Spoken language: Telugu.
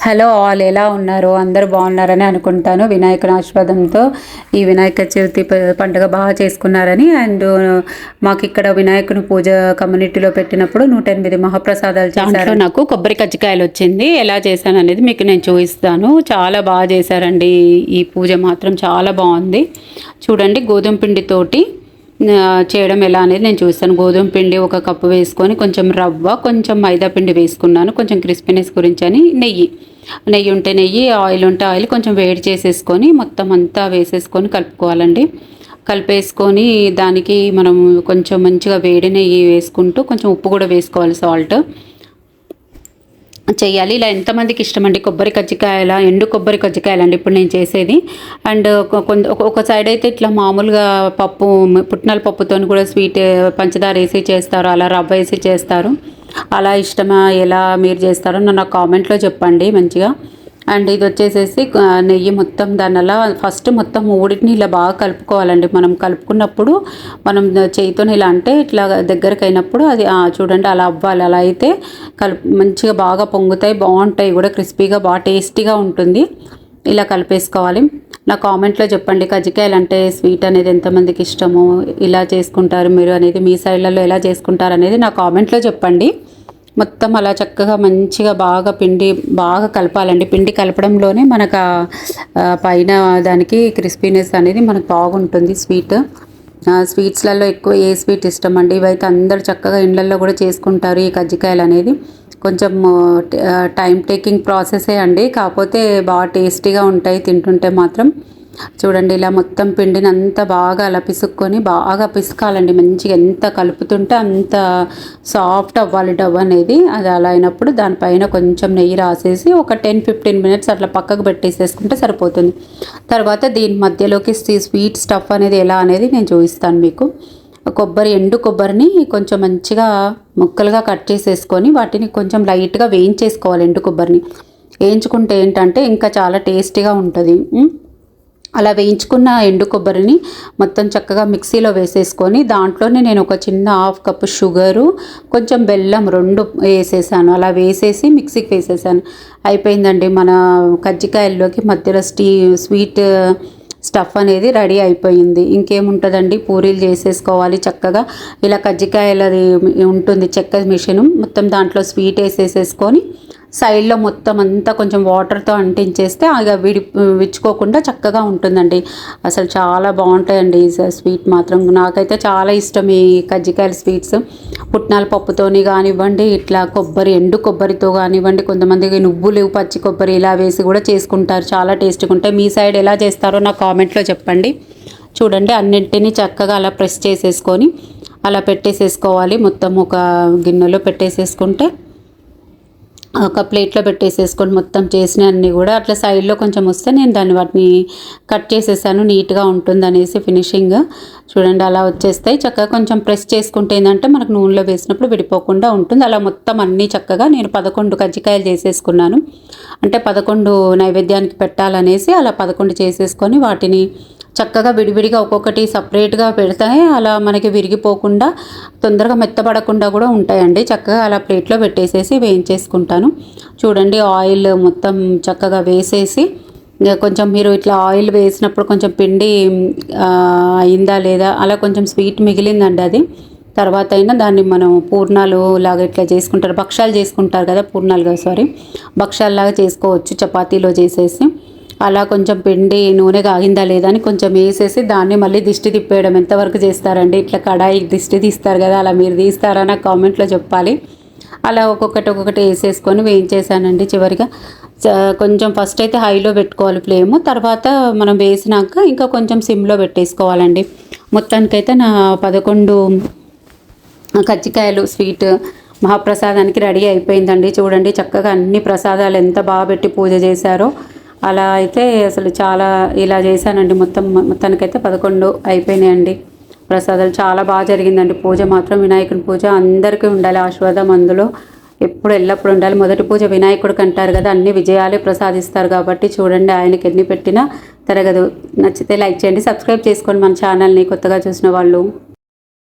హలో ఆల్, ఎలా ఉన్నారు? అందరూ బాగున్నారని అనుకుంటాను. వినాయకుని ఆశీర్వాదంతో ఈ వినాయక చవితి పండుగ బాగా చేసుకున్నారని. అండ్ మాకు ఇక్కడ వినాయకుని పూజ కమ్యూనిటీలో పెట్టినప్పుడు 108 మహాప్రసాదాలు చేశారు. నాకు కొబ్బరి కజ్జికాయలు వచ్చింది. ఎలా చేశాను అనేది మీకు నేను చూపిస్తాను. చాలా బాగా చేశారండి. ఈ పూజ మాత్రం చాలా బాగుంది. చూడండి, గోధుమ పిండితోటి చేయడం ఎలా అనేది నేను చూస్తాను. గోధుమ పిండి 1 కప్పు వేసుకొని, కొంచెం రవ్వ, కొంచెం మైదా పిండి వేసుకున్నాను, కొంచెం క్రిస్పీనెస్ గురించి అని. నెయ్యి ఉంటే నెయ్యి, ఆయిల్ ఉంటే ఆయిల్ కొంచెం వేడి చేసేసుకొని మొత్తం అంతా వేసేసుకొని కలుపుకోవాలండి. కలిపేసుకొని దానికి మనం కొంచెం మంచిగా వేడి నెయ్యి వేసుకుంటూ కొంచెం ఉప్పు కూడా వేసుకోవాలి, సాల్ట్ చేయాలి. ఇలా ఎంతమందికి ఇష్టమండి కొబ్బరి కజ్జికాయల, ఎండు కొబ్బరి కజ్జికాయలండి ఇప్పుడు నేను చేసేది. అండ్ ఒక సైడ్ అయితే ఇట్లా మామూలుగా పప్పు, పుట్నాల పప్పుతో కూడా స్వీట్ పంచదార వేసి చేస్తారు, అలా రవ్వ వేసి చేస్తారు. అలా ఇష్టమా, ఎలా మీరు చేస్తారో నాకు కామెంట్లో చెప్పండి మంచిగా. అండ్ ఇది వచ్చేసేసి నెయ్యి మొత్తం దాని అలా ఫస్ట్ మొత్తం మూడింటిని ఇలా బాగా కలుపుకోవాలండి. మనం కలుపుకున్నప్పుడు మనం చేయితోని ఇలా అంటే ఇట్లా దగ్గరకు అయినప్పుడు అది చూడండి అలా అవ్వాలి. అలా అయితే మంచిగా బాగా పొంగుతాయి, బాగుంటాయి కూడా, క్రిస్పీగా బాగా టేస్టీగా ఉంటుంది. ఇలా కలిపేసుకోవాలి. నా కామెంట్లో చెప్పండి, కజ్జికాయలు అంటే స్వీట్ అనేది ఎంతమందికి ఇష్టమో, ఇలా చేసుకుంటారు మీరు అనేది, మీ సైడ్లలో ఎలా చేసుకుంటారు అనేది నా కామెంట్లో చెప్పండి. మొత్తం అలా చక్కగా మంచిగా బాగా పిండి బాగా కలపాలండి. పిండి కలపడంలోనే మనకు పైన దానికి క్రిస్పీనెస్ అనేది మనకు బాగుంటుంది. స్వీట్స్లలో ఎక్కువ ఏ స్వీట్ ఇష్టం అండి? ఇవైతే అందరు చక్కగా ఇండ్లల్లో కూడా చేసుకుంటారు. ఈ కజ్జికాయలు అనేది కొంచెం టైం టేకింగ్ ప్రాసెసే అండి, కాకపోతే బాగా టేస్టీగా ఉంటాయి తింటుంటే మాత్రం. చూడండి, ఇలా మొత్తం పిండిని అంతా బాగా అలా బాగా పిసకాలండి మంచిగా. ఎంత కలుపుతుంటే అంత సాఫ్ట్ అవ్వాలి డవ్ అనేది. అది అలా అయినప్పుడు దానిపైన కొంచెం నెయ్యి రాసేసి ఒక 10-15 మినిట్స్ అట్లా పక్కకు పెట్టేసేసుకుంటే సరిపోతుంది. తర్వాత దీని మధ్యలోకి స్వీట్ స్టఫ్ అనేది ఎలా అనేది నేను చూపిస్తాను మీకు. ఎండు కొబ్బరిని కొంచెం మంచిగా ముక్కలుగా కట్ చేసేసుకొని వాటిని కొంచెం లైట్గా వేయించేసుకోవాలి. ఎండు కొబ్బరిని వేయించుకుంటే ఏంటంటే ఇంకా చాలా టేస్టీగా ఉంటుంది. అలా వేయించుకున్న ఎండు కొబ్బరిని మొత్తం చక్కగా మిక్సీలో వేసేసుకొని దాంట్లోనే నేను ఒక చిన్న 1/2 కప్పు షుగరు, కొంచెం బెల్లం 2 వేసేసాను. అలా వేసేసి మిక్సీకి వేసేసాను. అయిపోయిందండి, మన కజ్జికాయల్లోకి మధ్యలో స్వీట్ స్టఫ్ అనేది రెడీ అయిపోయింది. ఇంకేముంటుందండి, పూరీలు చేసేసుకోవాలి చక్కగా. ఇలా కజ్జికాయలది ఉంటుంది చెక్క మిషను, మొత్తం దాంట్లో స్వీట్ వేసేసేసుకొని సైడ్లో మొత్తం అంతా కొంచెం వాటర్తో అంటించేస్తే అది విచ్చుకోకుండా చక్కగా ఉంటుందండి. అసలు చాలా బాగుంటాయండి ఈ స్వీట్ మాత్రం. నాకైతే చాలా ఇష్టం ఈ కజ్జికాయల స్వీట్స్. పుట్నాల పప్పుతోని కానివ్వండి, ఇట్లా ఎండు కొబ్బరితో కానివ్వండి, కొంతమంది నువ్వులు, పచ్చి కొబ్బరి ఇలా వేసి కూడా చేసుకుంటారు, చాలా టేస్టీగా ఉంటాయి. మీ సైడ్ ఎలా చేస్తారో నాకు కామెంట్లో చెప్పండి. చూడండి, అన్నింటినీ చక్కగా అలా ప్రెస్ చేసేసుకొని అలా పెట్టేసేసుకోవాలి. మొత్తం ఒక గిన్నెలో పెట్టేసేసుకుంటే ఒక ప్లేట్లో పెట్టేసేసుకొని మొత్తం చేసిన అన్నీ కూడా అట్లా సైడ్లో కొంచెం వస్తే నేను వాటిని కట్ చేసేసాను, నీట్గా ఉంటుంది అనేసి ఫినిషింగ్. చూడండి, అలా వచ్చేస్తాయి. చక్కగా కొంచెం ప్రెస్ చేసుకుంటే ఏంటంటే మనకు నూనెలో వేసినప్పుడు విడిపోకుండా ఉంటుంది. అలా మొత్తం అన్నీ చక్కగా నేను 11 కజ్జికాయలు చేసేసుకున్నాను. అంటే 11 నైవేద్యానికి పెట్టాలనేసి అలా 11 చేసేసుకొని వాటిని చక్కగా విడివిడిగా ఒక్కొక్కటి సపరేట్గా పెడితే అలా మనకి విరిగిపోకుండా తొందరగా మెత్తబడకుండా కూడా ఉంటాయండి. చక్కగా అలా ప్లేట్లో పెట్టేసేసి వేయించేసుకుంటాను. చూడండి, ఆయిల్ మొత్తం చక్కగా వేసేసి కొంచెం మీరు ఇట్లా ఆయిల్ వేసినప్పుడు కొంచెం పిండి అయిందా లేదా, అలా కొంచెం స్వీట్ మిగిలిందండి, అది తర్వాత అయినా దాన్ని మనం పూర్ణాలు లాగా ఇట్లా చేసుకుంటారు, భక్షాలు చేసుకుంటారు కదా, భక్షాలలాగా చేసుకోవచ్చు చపాతీలో చేసేసి. అలా కొంచెం పిండి నూనె కాగిందా లేదా అని కొంచెం వేసేసి దాన్ని మళ్ళీ దిష్టి తిప్పేయడం. ఎంతవరకు చేస్తారండి? ఇట్లా కడాయి దిష్టి తీస్తారు కదా, అలా మీరు తీస్తారా నాకు కామెంట్లో చెప్పాలి. అలా ఒక్కొక్కటి వేసేసుకొని వేయించేసానండి. చివరిగా కొంచెం ఫస్ట్ అయితే హైలో పెట్టుకోవాలి ఫ్లేము, తర్వాత మనం వేసినాక ఇంకా కొంచెం సిమ్లో పెట్టేసుకోవాలండి. మొత్తానికైతే నా 11 కజ్జికాయలు స్వీట్ మహాప్రసాదానికి రెడీ అయిపోయిందండి. చూడండి, చక్కగా అన్ని ప్రసాదాలు ఎంత బాగా పెట్టి పూజ చేశారో. అలా అయితే అసలు చాలా ఇలా చేశానండి. మొత్తానికైతే 11 అయిపోయినాయండి ప్రసాదాలు. చాలా బాగా జరిగిందండి పూజ మాత్రం. వినాయకుని పూజ అందరికీ ఉండాలి ఆశీర్వాదం, అందులో ఎల్లప్పుడు ఉండాలి. మొదటి పూజ వినాయకుడికి అంటారు కదా, అన్ని విజయాలే ప్రసాదిస్తారు కాబట్టి చూడండి, ఆయనకి ఎన్ని పెట్టినా తరగదు. నచ్చితే లైక్ చేయండి, సబ్స్క్రైబ్ చేసుకోండి మన ఛానల్ని కొత్తగా చూసిన వాళ్ళు.